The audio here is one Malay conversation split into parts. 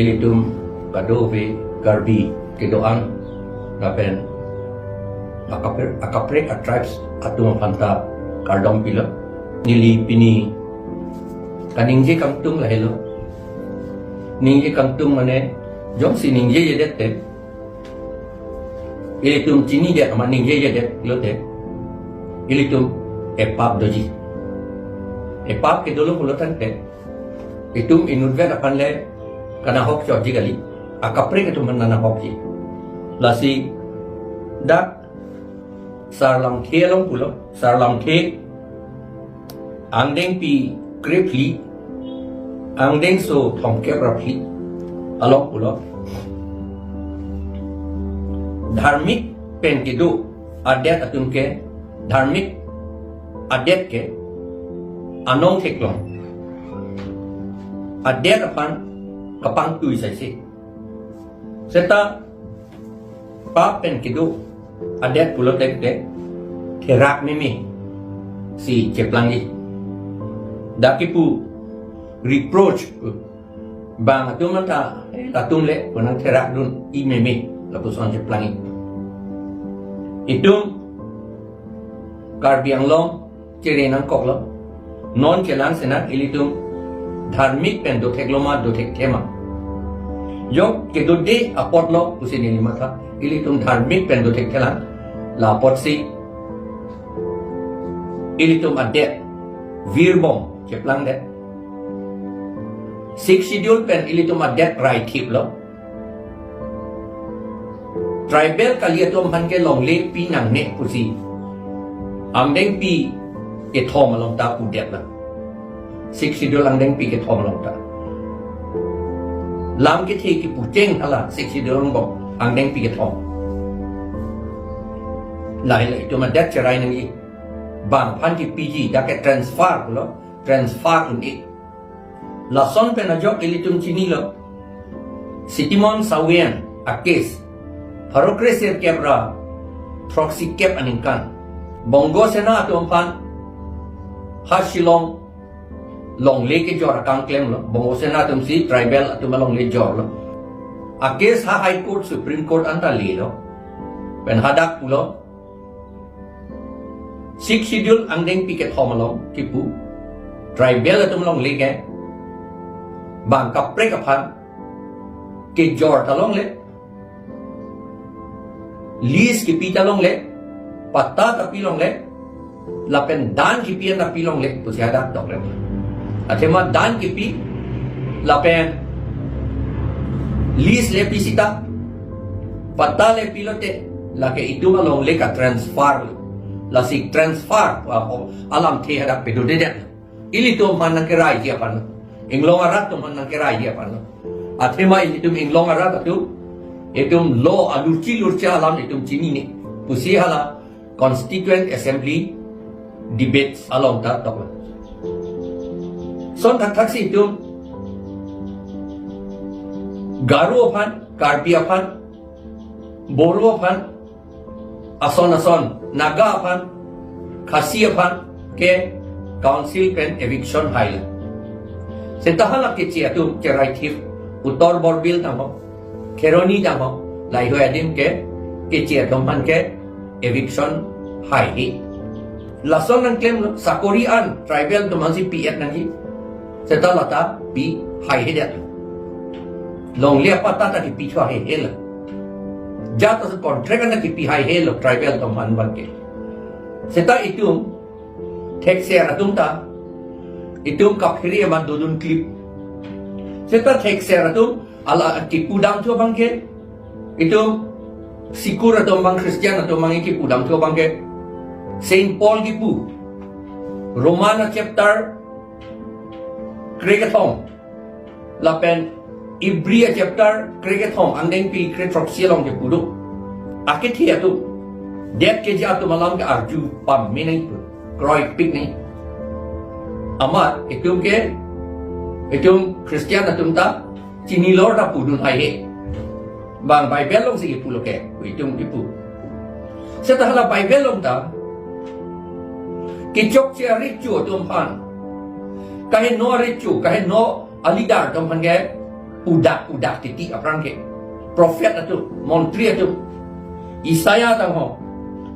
ilitum kadove Karbi kedoan napen akaprek tribes atum phanta kardom pila nili pini kaningje kangtung lahelo ningje kangtung mane jong si ningje yedete ilitum chini de ama ningje yedet lote ilitum epap doji epap ke dulu pulotan te itum inudve akan le kana hok choji gali akaprek itu menana hokji lasi dak Sar Lamthe long pulo Sar Lamthe angdeng pi krepli angdeng so thongke rapli alok pulo dharmik pen kidu adet atum ke dharmik adet ke anong theklong adet apan kapang tui sai se seta pa pen kidu adet pulo tek terak mimi si ceplangi dakipu reproach bang atum mata tatum le konang terak dun I mimi lapu son ceplangi itum Karbi Anglong cerenang koklo non celang senat ilitum dharmik pen dotek loma dotek tema yok kedode apotlo pusini lima tha ilitum dharmik pen dotek telang lapot si ilitum adet virbom ceplang det six schedule pen ilitum adet right tip lo tribal kaliatum hanke long le pi nang ne pusi amdeng pi ke thom long ta pu det la six schedule amdeng pi ke thom long ta lam ke thi ki pu cheng hala six schedule long bom amdeng pi ke thom lai lai to ma det charai nang I bang pan ki PG da ke transfer lo transfer ini la son pen ajok ilitum chini lo sitimon sawian akes harokreser kebra proxy kep aningkan bongo sena atum pan hasilong long leke jor akang claim lo bongo sena atum si tribal atum long le jor lo akes ha high court supreme court anta le lo pen hadak pulo six schedule angdeng piket homalong kipu tribal atum long leke bang kaprek apan ke jor talong le lis ki pi talong le patta tapi long le lapen dan ki pi na pi long le tu siada dok le athema dan ki pi lapen lis le pi sita patta le pilote la ke itu malong le ka transfer la si transfer alam the hadak pe do de ili to man na kerai dia pan Anglong arat to man na kerai dia pan athema ili tum Anglong arat tu itum law alurci alam itum chini ni pusi hala constituent assembly debates along that tok son tak si itum garu aphan Karbi aphan Boro aphan ason naga aphan khasi aphan ke council pen eviction haila sentahala ke chi atum cherai thif uttor borbil tamo Keroni tamo lai ho adim ke chia dompan ke eviction hai hi lason nang claim sakorian tribal domasi piat nangi seta lata pi hai hi dat long le pata ta ki pi chwa he hel jata se contract na ki pi hai hel tribal dompan ban ke seta itum tek se atum ta itum kaphiri ma dodun clip seta tek se atum ala tipu dam tu bangke itu sikur atau bang Kristian atau bang tipu dam tu bangke Saint Paul tipu Romana chapter kregathong lapen Ibria chapter kregathong andeng pi kretroxialong tipu do akit hi atu det ke ja tu malam ke arju pam minai kroi pik ni amat itum Kristian atum ta chini lor da pudun hai bang Bible long sige pulo ke itum ipu setahala Bible long ta kichok che richu tum pan kahe no richu kahe no alidar tum pan ke udak titik apran ke prophet atu menteri atu Isaiah tang ho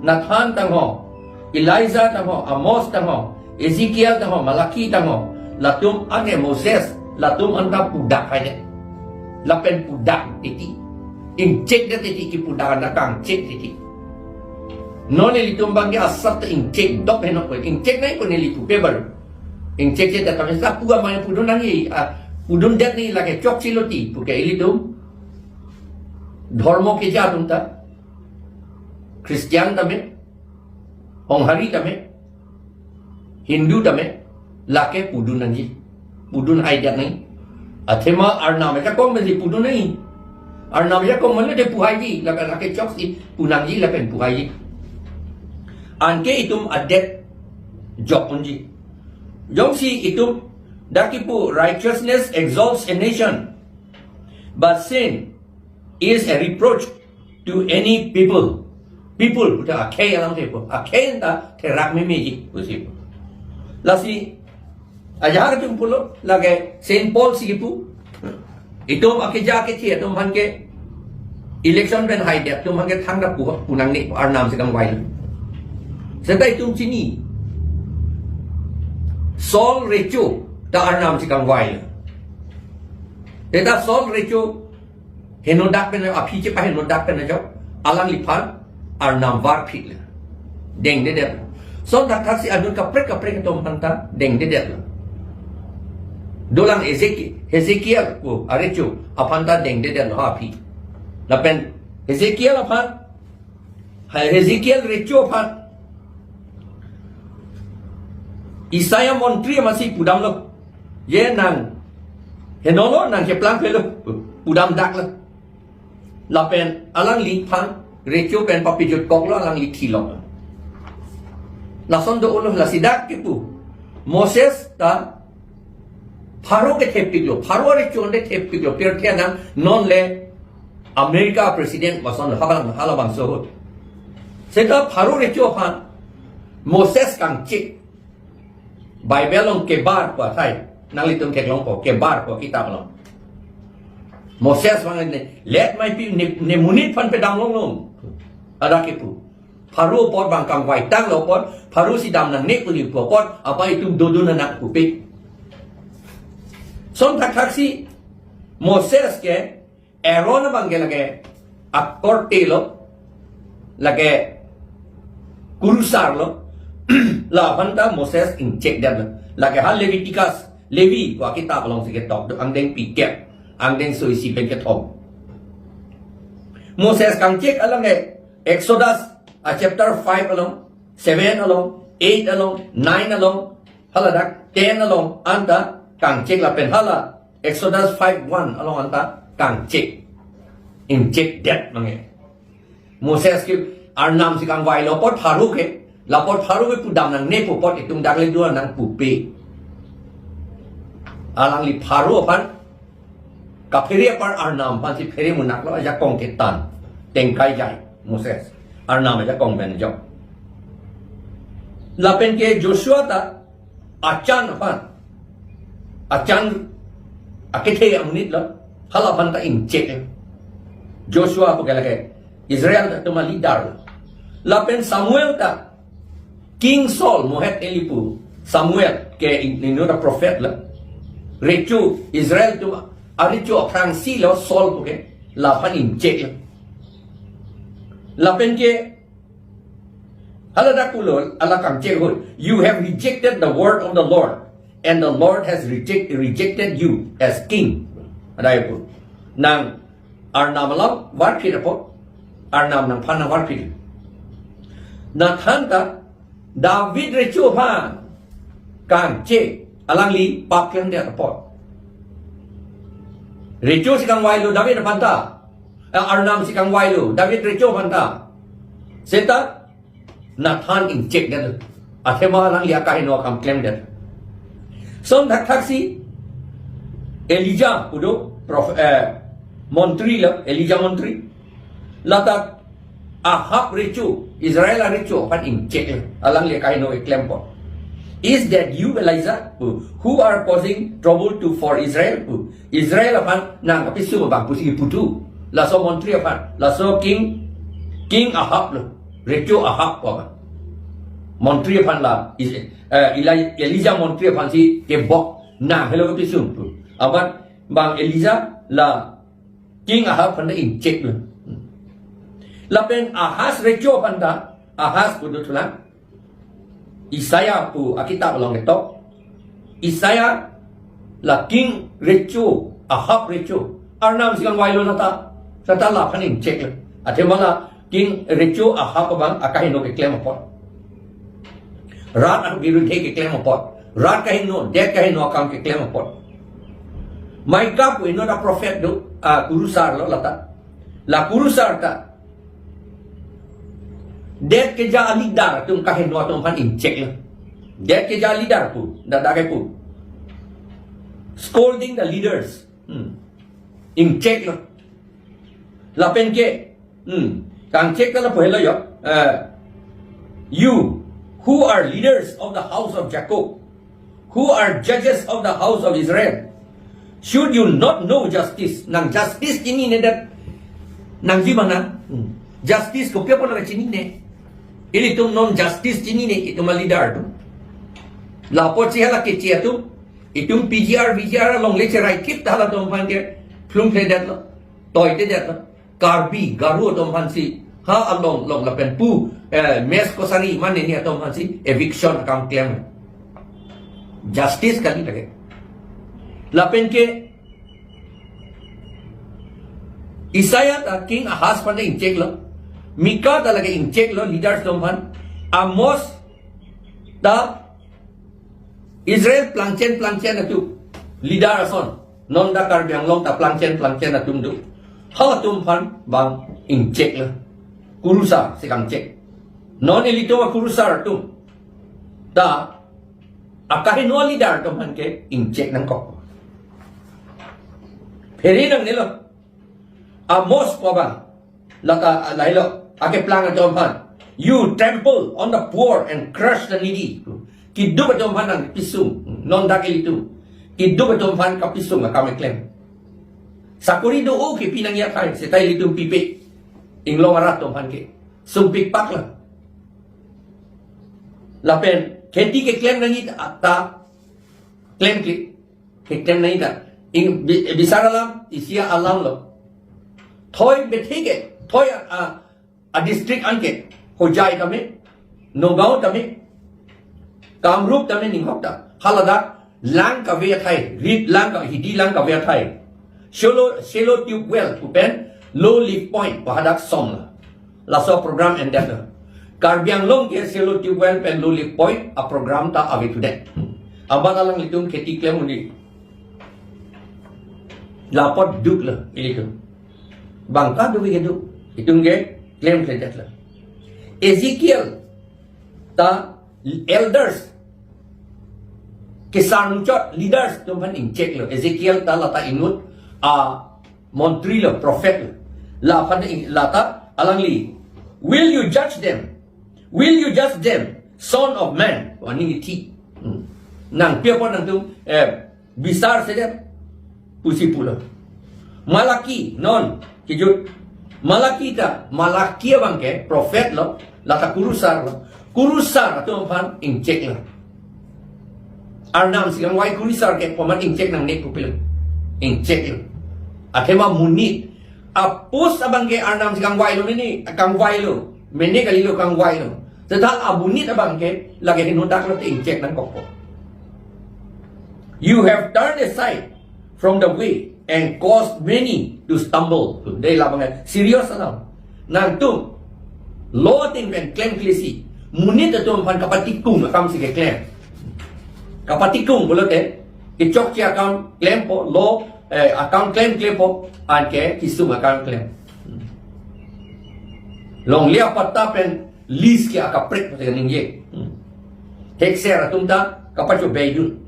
Nathan tang ho Elijah tang ho Amos tang ho Ezekiel tang ho Malaki tang ho latum ane Moses latum anta pudak kaya lapen pudak titik incek dia titik ki pudak anda kang cek titik non litum bangge asat incek dok henok incek nai ko neli paper incek je datang sa puga mai pudun nangi pudun det ni lage chok siloti puke ilitum ধর্ম কে যা তুমতা খ্রিস্টান তমে হংহারি তমে হিন্দু তমে লাকে পুডুন nanji pudun ai dat nai athema arnam ja kom meli pudun nai arnam ja kom meli de puhai ji lake chok si punang ji la pen puhai ji anke itum adet jopunji jong si itum dakipu righteousness exalts a nation but sin is a reproach to any people puta akai alam te po akai ta terak me ji usi lasi ajar tum pulo lage Saint Paul sipu itom akija ke thi atom han ke election ben hai de tum han ke thang da punang ni arnam se kang wai sedai tum chini Saul recho ta arnam se kang wai eta Saul recho henodak pen api je pa henodak pen jo alang lipan arnam war phit le deng de de so dak thak si adun ka prek tom hanta deng de de dolang Ezekiel ko arecho apanta deng de de no api la pen Ezekiel apan Ezekiel recho apan Isaiah montri masih pudam lo ye nang henolo nang ke plan pelo pudam dak lo la pen alang li pan recho pen papi jot kok lo alang li thilok la son do ulo la sidak ke pu Moses ta pharo ke thepik lo pharo recho onde thepik lo per the nang non le America president mason halabang so seta pharo recho pan Moses kang chik Bible long ke bar ko thai nang li tum ke long ko ke bar ko kitab long Moses wangan let my people ne munit pan pe dam long ada ke pu Pharu pot bang kang wai tang lo pot Pharu si dam nang ne uli pot apa itu dodo na nak pu pe son tak si Moses ke Aaron bang ke lage akor te lo lage kurusar lo la banta Moses in check dan lage hal Levi ko kitab long si ke tok ang deng pi kep ang deng soi si pen ke thom Moses kang check alang Exodus chapter 5 along 7 along 8 along 9 along haladak 10 along anta kang check la pen hala Exodus 5:1 along anta kang check in check that mangi Moses ki arnam si kang wai lo pot pharu ke la pot pharu ke pudam nang ne pu pot itung dak le dua nang pu pe alang li pharu pan kaphere par arnam pan si phere munak lo ja kong ke tan teng kai jai Moses arnam ja kong ben jo la pen ke Joshua ta achan pan achan akethe amnit lo hala pan ta in check Joshua ko kala ke Israel ta tuma leader la pen Samuel ta King Saul mohet elipu Samuel ke ni no prophet la rechu Israel tu arichu aprang si lo Saul ko ke la pan in check la pen ke halada kulo ala kam check ho you have rejected the word of the Lord and the Lord has rejected you as king adai pu nang arnam lo war phit po arnam nang phan nang war phit na than ta David rechu pha kan check alang li pap keng de po rechu si kang wai lo David phan ta arnam si kang wai lo David rechu phan ta seta Nathan in check dan athema lang liya kahin no kam claim dan son thak si Elijah udo montri la Elijah montri lata Ahab rechu Israel rechu pan in check alang liya kahin no claim po is that you Elijah who are causing trouble to for Israel Israel upon nang kapisu bang pusi putu la so montri upon la so king Ahab lo recho Ahab pa montri upon la Elijah montri upon si ke bok na hello kapisu aban bang Elijah la king Ahab pan in check lo la pen Ahaz recho upon da Ahaz putu tulang Isaiah pu akitab long ketok Isaiah la king recho Ahab recho arnam siang wailo nata sata la paning check le atemala king recho Ahab bang akahin no ke claim upon rat ak birudhe ke claim upon rat kahin no dek kahin no akam ke claim upon Micah pu ino da prophet do kurusar lo lata la kurusar ta Dek keja leader tum kahin no tum pan inject lah. Dek keja leader pu da dagai pu. Scolding the leaders. Inject lah. Lapen ke. Kang check la pohela yo. You who are leaders of the house of Jacob, who are judges of the house of Israel, should you not know justice? Nang justice ini ne dat nang gimana? Justice ko pia pun ada sini ne. Ili tum non justice sini ne itu malidar tu. Lapor siya la kecil tu. Itum PGR long lecture right kip dah la tum pan dia. Plum play dat lo. Toy te dat lo. Karbi garu tum pan si. Ha along long la pen pu. Mes kosari mana ni tum pan si. Eviction account claim. Justice kali lagi. La pen ke. Isaiah ta king Ahaz pada injek lo. Mika talaga inject lo leaders domhan Amos da Israel planchen atu leader ason non da Karbi Anglong ta planchen atum du ha tumpan bang inject lo kurusa sekam cek non elito wa kurusa atum da akahin no leader domhan ke inject nang kok pheri nang nilo Amos pa bang laka lailo ake plan atompan you trample on the poor and crush the needy kidu atompan ang pisum non dakil itu kidu atompan ka pisum kami claim sakuri do o ke pinang ya kai setai litum pipe inglong arat atompan ke sumpik pak lah lapen keti ke claim nangi ta claim ke claim nangi ta ing bisaralam isia alam lo thoi bethege thoi a district anke hojai tame nogao tame kamrup tame ninghokta halada lang ka ve thai rit lang ka hidi lang ka ve thai shallow tube well upen low leaf point pahadak som la so program and that Karbi Anglong ke shallow tube well pen low leaf point a program ta ave to that abang alang litung kheti claim undi lapot duk la ilikum bangka du begitu itung ge claim ke dat la Ezekiel ta elders kisan chot leaders tumpan inject lo Ezekiel ta lata inut a montri lo prophet la pan lata alangli will you judge them son of man wani ti nang pia pon nang tu bisar sedep pusi pula Malaki non kijut Malaki ta Malaki abang ke prophet lo lata kurusar tu pan inject lo arnam siang wai kurusar ke paman inject nang nek pupil inject lo akema munit apus abang ke arnam siang wai lo ni kang wai lo mene kali lo kang wai lo tetapi abunit abang ke lagi hinundak lo inject nang kokko you have turned aside from the way and caused many to stumble. They lah bangai serius lah. Nang tu, law ting pen claim klesi. Munit tu pan kapatikung akam si claim. Kapatikung boleh ke? Kicok si akam claim po law akam claim po an ke kisum akam claim. Long liap pata pen list ke akapret macam ningye. Tek share atumta kapacu bayun.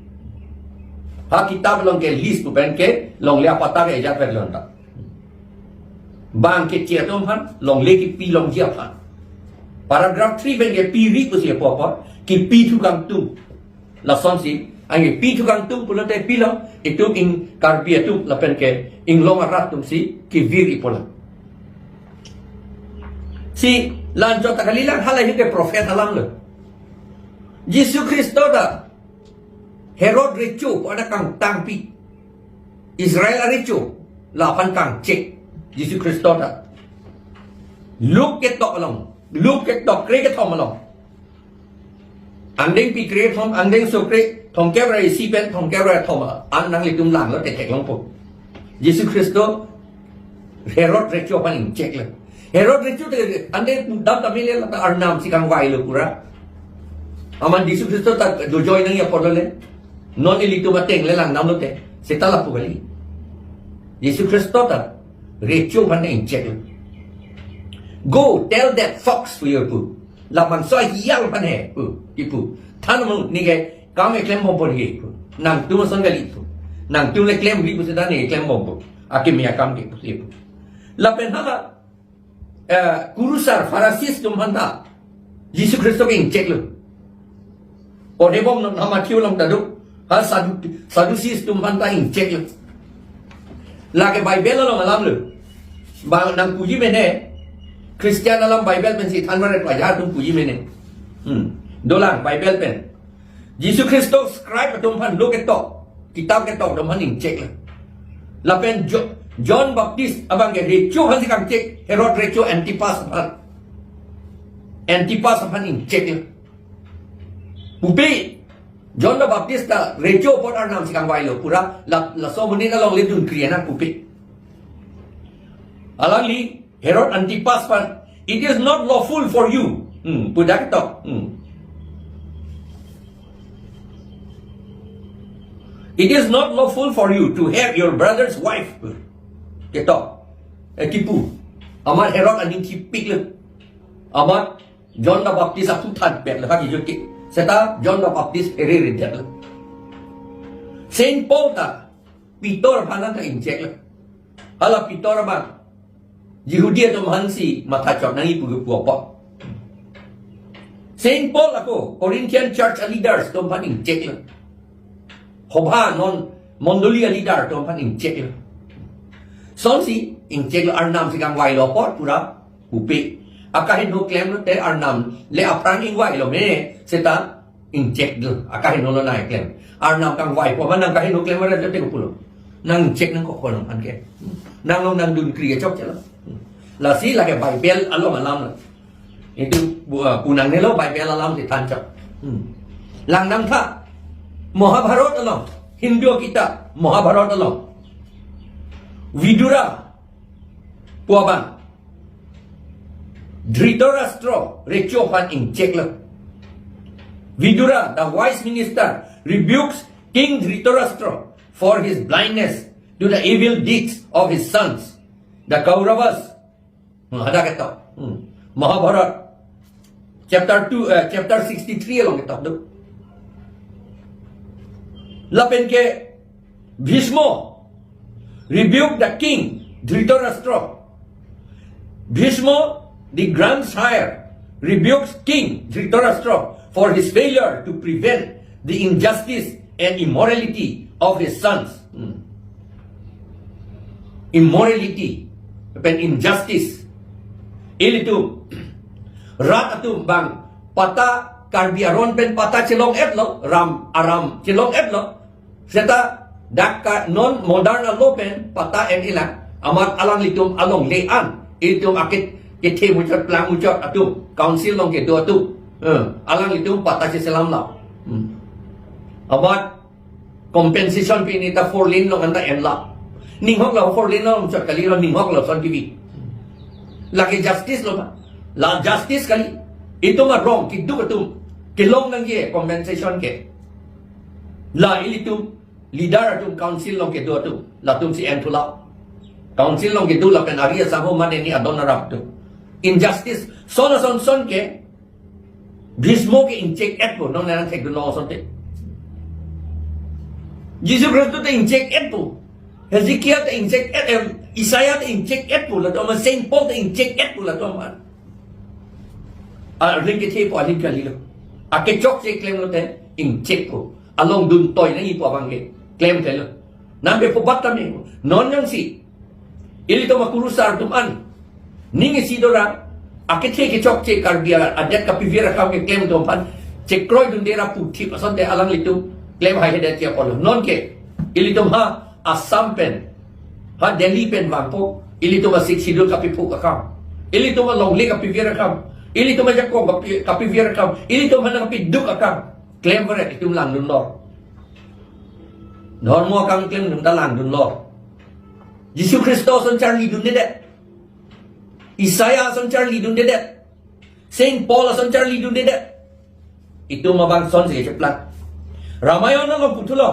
Ha kitab long ke list tu pen ke long liap pata ke ejat pen lonta. Bang ke cia tu han long le ki pi long jiap han. Paragraph 3 pen ke pi ri ku sia apa ki pi tu kam tu. la son si angi pi tukang tum pula te pilo itu ing Karbi itu la pen ke Anglong arat tum si ki viri pula si lanjut takalilang halai ke prophet alam lo Yesus Kristus da Herod ricu pada kang tangpi Israel ricu lapan kang cek Yesus Kristus da look ke tok long look ke tok kre ke thom long andeng pi kre thom andeng so kre thom ke ra si pen thom ke ra thom an nang li tum lang lo te tek long po Yesus Kristus Herod ricu pan cek le Herod ricu te andeng dam tamile la arnam si kang wai lo pura aman Yesus Kristus ta do joy nang ya podole non ilito mateng le lang nam lo te setala pu kali Yesus Kristus ta ricu pan cek le go tell that fox for your pu la man so yang pan he pu ipu than mo ni ke kam e klem bom por ge pu nang tu mo son gali pu nang tu le klem ri pu se da ni klem bom pu ake me akam ge pu se pu la pen ha kurusar farasis tum handa Yesus Kristus ke cek lo or he bom nama thiu long da du ha sadusis tum handa in cek lo la ke bible lo alam lo ba nang puji me ne Christian dalam Bible pen si than mare pelajar tum puji mene dolang Bible pen Yesus Kristus scribe tum pan lo ke tok kitab ke tok tum han ing cek la pen John Baptist abang ke recho han si kang cek Herod recho Antipas pan ing cek pupi John the Baptist ta recho pot ar nam si kang wai lo pura la so muni na long le dun kriana pupi alang li Herod Antipas pan, it is not lawful for you. Pudak to. It is not lawful for you to have your brother's wife. Keto. Kipu. Amat Herod aning kipik le. Amat John the Baptist aku tan pet le hagi joki. Seta John the Baptist ere le. Saint Paul ta Peter panan ta injek le. Ala Peter ba Yehudi atau Hansi mata cok nangi pugu apa. Saint Paul ako Corinthian church leaders tom paning cek le. Hobha non Mongolia leader tom paning cek le. Son si ing cek le arnam si kang wai lo pot pura upi. Akahin no claim lo te arnam le aprang ing wai lo me seta ing cek le. Akahin no lo nai claim. Arnam kang wai po man nang kahin no claim ara te ko pulo. Nang cek nang ko kolong an ke. Nang long nang dun kriya chok chala. La si la ke Bible along alam itu punang nelo Bible alam di tancap lang nam tha mahabharat alam Hindu kita mahabharat alam Vidura puaban Dhritarashtra recho pan ing cekla Vidura the wise minister rebukes King Dhritarashtra for his blindness to the evil deeds of his sons the Kauravas ada kata Mahabharat chapter 63 along kita tu lapen ke Bhishma rebuke the king Dhritarashtra Bhishma the grandsire rebukes king Dhritarashtra for his failure to prevent the injustice and immorality of his sons immorality pen injustice ilitu rat atu bang pata Karbi aron pen pata cilong et lo aram cilong et lo seta dakka non modern lo pen pata en ilang amat alang litum along lean itum akit kete mucat plang mucat atu council long ke do atu alang litum pata selam la amat compensation pinita for lin long anda en la ninghok la for lin long mucat kali lo ninghok la son tv lagi justice lo la justice kali itu mah wrong kidu ketum kilong nang ye compensation ke la ilitum leader atum council long ke do tu la tum si entula council long ke do la pen aria saho mane ni adon rap tu injustice son ke Bhishmo ke inject et po nong nang tek do no son te Jesus Kristus te inject et po Hezekiah te inject et Isaiah te inject et po la to ma Saint Paul te inject et po la to ma ring ke te po alin kali lo ake chok se claim lo te inject po along dun toy na ipo abangge claim telo nambe po batame non yang si ilito makurusar tuman ningi sidora akithe ke chok che karbia adet kapivira kam ke claim dompan che kroy dun dera puthi pason de alang litu claim hai hedet ya polo non ke ilito ha Assam pen ha Delhi pen bangpo ilito ma sik sidul kapipu akam ilito ma longle kapivira kam ilito ma jakko kapivira kam ilito ma kapiduk akam claim pare itum lang dun lor ধর্ম কাম claim dun dalang dun lor Yesus Kristus on Charlie dun dedet Isaiah on Charlie dun dedet Saint Paul on Charlie dun dedet itu mabang son se cheplat Ramayan no putulo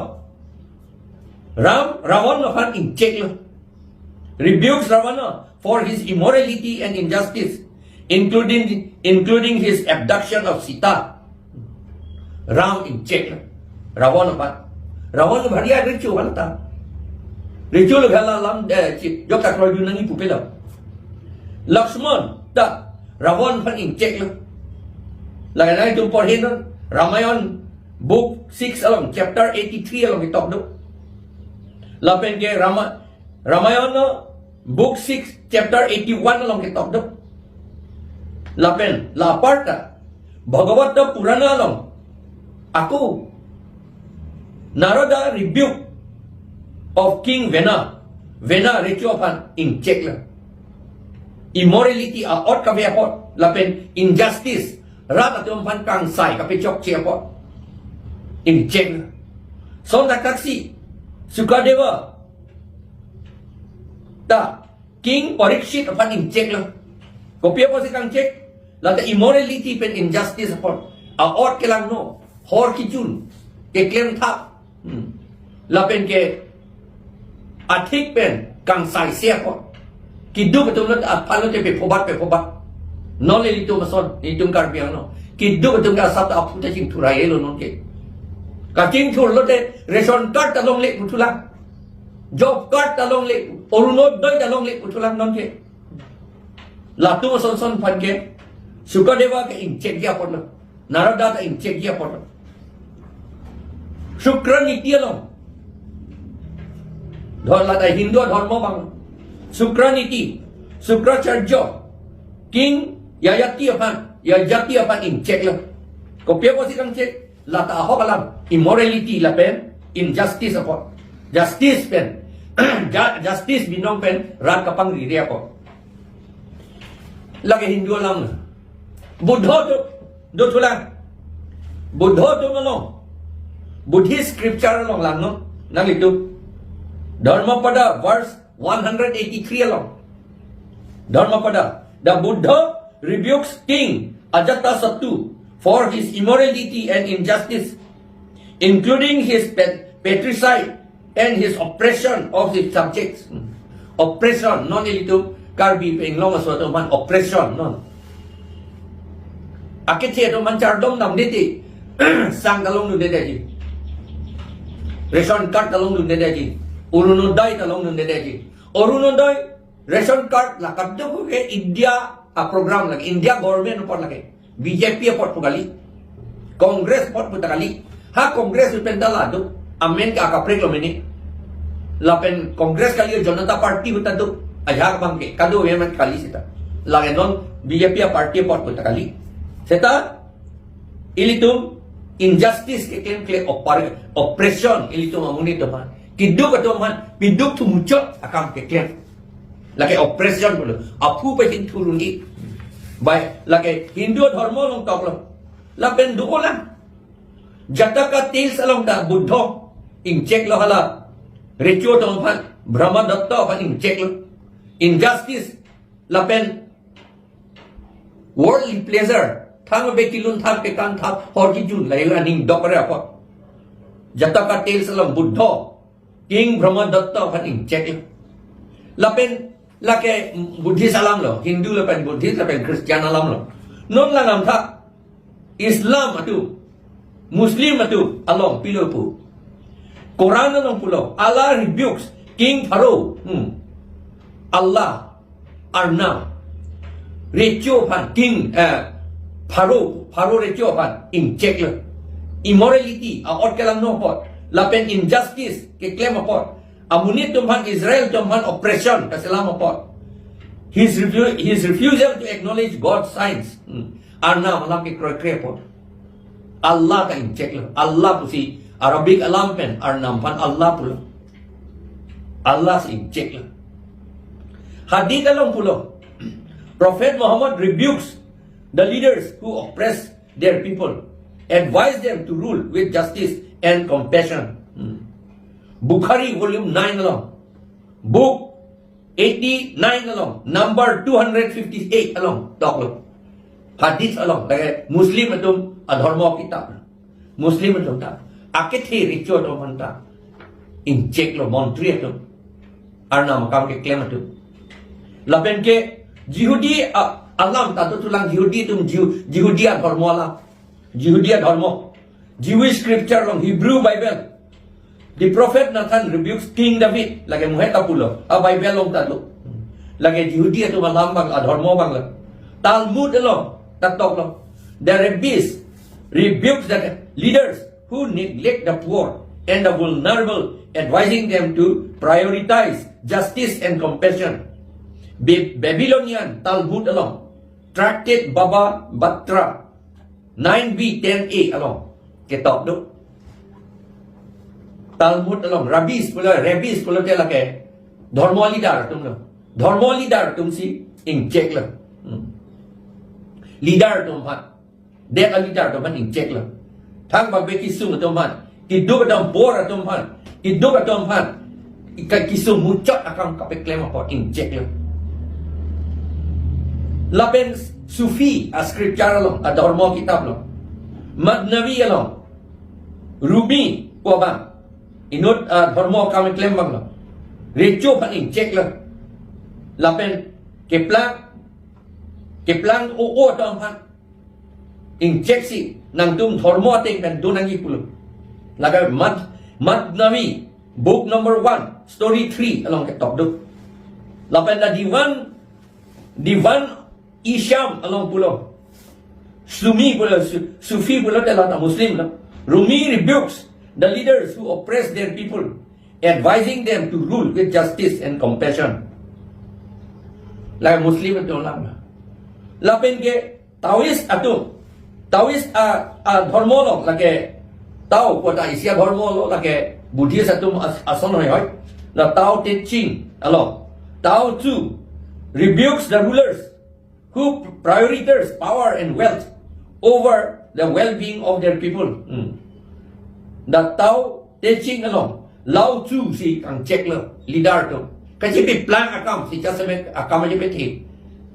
Ravan no fan inject lo rebukes Ravana for his immorality and injustice including his abduction of Sita Ram inject Ravan no fan Ravan bharia richu halta richu lo ghala lam jokta kroy dun nani pupelo Lakshman da Ravan fan inject lo laganai tum porhin Ramayan book 6 along chapter 83 along itok do lapen ke Ramayan book 6 chapter 81 along itok do lapen la parta Bhagavat Purana along aku Narada rebuke of King Vena Rechopan in Czechla immorality a ot ka vepot lapen injustice rat atom pan kang sai ka pechok chepot in Czechla son taksi Sukadeva ta King Parikshit pan in Czechla kopia po si kang Czech la immorality pen injustice apot a ot kelang no hor kichun ke claim thap lapen ke athik pen kang sai sia ko kidu betul not apalo te pe phobat no le litu mason litung karbiang no kidu betul ka sat apu te jing thurai lo non ke ka jing thur lo te ration card talong le putula job card talong le orunodoi talong le putula non ke latu son pan ke Sukadeva ke inject dia pot Narada ta inject dia pot Shukraniti along Dharma ta Hindu dharma bang Shukraniti Shukracharya King Yajati apan inject lo kopia po si kang check lata ho kalam immorality lapen injustice apot justice pen justice binong pen rat kapang riri apot lagi Hindu alam Buddha do tulang Buddha do malong Buddhist scripture along lang no nang itu Dharmapada verse 183 along Dharmapada the Buddha rebukes King Ajatasattu for his immorality and injustice including his patricide and his oppression of his subjects oppression non itu Karbi penglong aswato man oppression non akithe do man chardom nam niti sang kalong nu dedaji ration card talong nun dedaji urunodai talong nun dedaji urunodai ration card la kaddo ko ke India a program lagi India government upor lagi BJP upor pugali Congress upor putakali ha Congress upendala do amen ka akaprek lo meni lapen Congress kali Janata Party utado ajak bangke kado yemen kali sita lagi non BJP party upor putakali seta ilitum injustice ke claim oppression ilitum amuni to man kiduk to man piduk tu mucho akam ke claim lagi oppression bolo apu pe hin turungi bai lagi Hindu dharma long tok lo lapen dukola jataka til salong da buddho inject lo hala recho to man brahma datta pan inject lo injustice lapen worldly pleasure thang be kilun thang pe kan thap horji jun lai running dokre apot jataka til salong buddho King Brahma Datta pan inject lapen lake Buddhist alam lo Hindu lapen Buddhist lapen Christian alam lo non langam tha Islam atu Muslim atu along pilopu Quran along pulo Allah rebukes King Pharaoh Allah Arna Recho pan King Pharaoh Recho pan inject immorality ot kelang no pot lapen injustice ke claim pot amunit tumhan Israel tumhan oppression ka selama pot his refusal to acknowledge God's signs arna malam ke kroy pot Allah ka incheck lo Allah pusi Arabic alam pen arnam pan Allah pulo Allah si incheck lo hadith along pulo Prophet Muhammad rebukes the leaders who oppress their people, advise them to rule with justice and compassion. Bukhari volume 9 along, book 89 along, number 258 along, talk along. Hadith along, kaya Muslim atum adharma kitab. Muslim atum ta. Akithi richo atum manta. In check lo montri atum. Arna makam ke claim atum. Lapen ke Yehudi alam tato tulang Yehudi tum Yehudi adharma alam. Yehudi adharma. Jewish scripture long Hebrew Bible. The prophet Nathan rebukes King David lagi muheta pulo. A Bible long tato. Lagi Yehudi atum alam bang adharma bang la. Talmud along tatok long. The rabbis rebukes the leaders who neglect the poor and the vulnerable, advising them to prioritize justice and compassion. Babylonian Talmud along, Tractate Baba Batra 9b 10a along, ketok do. Talmud along, rabbis pula tela ke, dharma leader tum lo, dharma leader tum si inject lo, leader tum han, dek leader tum han inject lo, thang babe kisung tum han, hidup dalam bor tum han, hidup tum han, ikan kisung muncak akan kape klaim apa inject lo. Lapen Sufi a scripture long a dharma kitab long Madnavi along Rumi ko bang inut dharma kami claim bang long recho paning check lang lapen keplang o tong pan in check si nang tum dharma ting kan dunangi pulo laga Madnavi book number 1 story 3 along ke top do lapen la divan Isham along pulau Sufi pulau telah Muslim lah. Rumi rebukes the leaders who oppress their people, advising them to rule with justice and compassion. Like Muslim itu orang lah. Lapen ke Taoist dharma lo lagi Tao kota Asia dharma lo lagi Buddhist itu ason hoy. La Tao Te Ching along Tao too rebukes the rulers who prioritize power and wealth over the well-being of their people. The Tao Te Ching along, Lao Tzu si kang check lo, leader to. Kasi pi plan akam si kasame akam aja peti.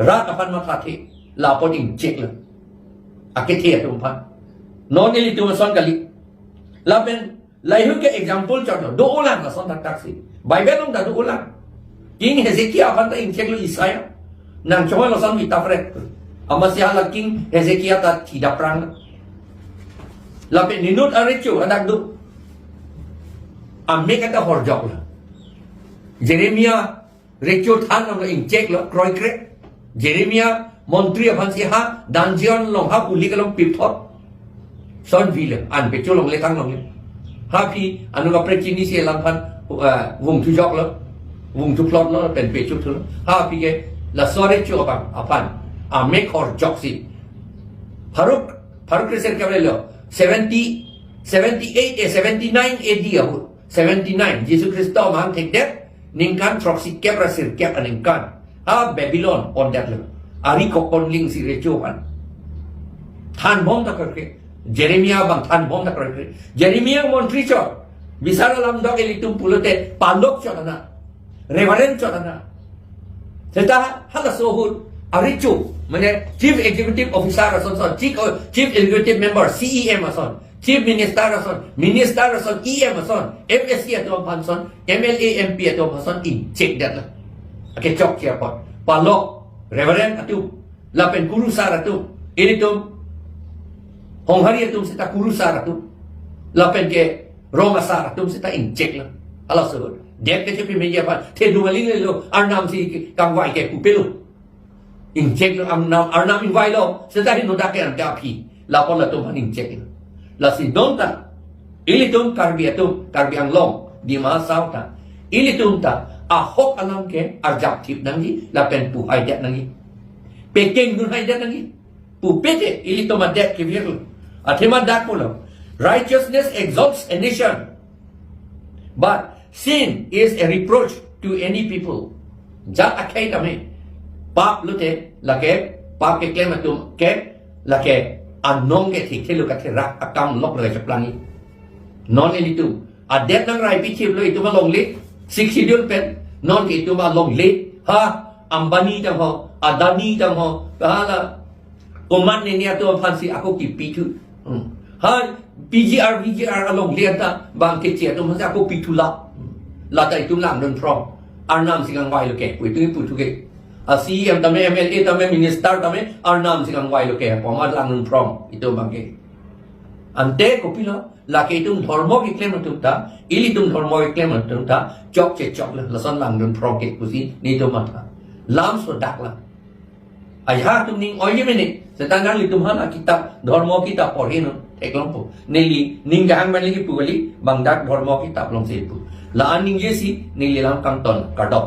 Rat apan makati, lapoting check lo. Akiti atum pan. Non ili tu mason kali. Lapen layhu ke example choto. Do ulang la son tak taksi. Bible long da do ulang. King Hezekiah apan ta in check lo Isaiah. Nang cuma losan mitafrek amasya la king Hezekiah ta tidak perang lapen ninut arecho anak du amme kata horjok la Jeremia recho than lo injek lo kroy krek Jeremia montri apan si ha dungeon long ha uli kalong pipot son vile an pecho long letang long ha pi anu ka prechini si lampan wung tu jok lo wung tu plot lo pen pecho tu ha pi ke la sore chu apan make or joksi Faruk reser kable lo 78 79 AD ahu 79 Jesus Kristo mang take that ningkan troksi kebra sir kep aningkan Babylon on that lo ari ko konling si recho pan than bom ta karke Jeremia bang than bom ta karke Jeremia montri cho bisara lam dog elitum pulote pandok cho na reverend cho na Serta hala sohut aricu mana chief executive officer ason chief executive member CEM ason chief minister ason EM ason FSC atau panson MLA MP atau panson in check that lah ake chok siapa palok reverend atu lapen kurusar atu ini tu honghari atu serta kurusar atu lapen ke romasar atu serta in check lah hala sohut Dia kecil meja apa? Tenuali lo, arnam si kangwai ke kupelu. Injek lo arnam invai lo. Sedari no dak yang dapi. Lapor la tu paling injek. la sidon ta ilitum karbi atum karbi anglong di ma sao ta ilitum ta ahok alam ke arjap tip nangi la pen pu hai det nangi peking nun hai det nangi pu pete ilitum adet ke vir athema dak polo righteousness exalts a nation but sin is a reproach to any people jat akai tame pap lute la ke pap ke klem atum ke la ke anong ke thik thelu ka therak akam lok le chaplani non elitu adet nang rai pi thip lo itu ma long lit sik schedule pen non ke itu ma long lit ha ambani jang ho adani jang ho ha la oman ni nia tu phan si aku ki pi thu ha VGR along liata bang ke chia tu ma aku pi thu la tai tu lang don from arnam singang wai lo ke pu tu pu thu ke CM tame MLA tame minister tame arnam singang wai lo ke poma lang don from itu bang ke ante kopilo la ke tum dharmo ki claim tu ta ili tum dharmo ki claim tu ta chok che chok la son lang don from ke kusi ni to ma ta lam so dak la ayha tum ning oi ye mene setangan li tum hala kitab dharmo kitab pori no eklong pu neli ninggang ban lagi pu gali bang dak dharmo kitab long se pu la aning ye si nili lam kang ton kadok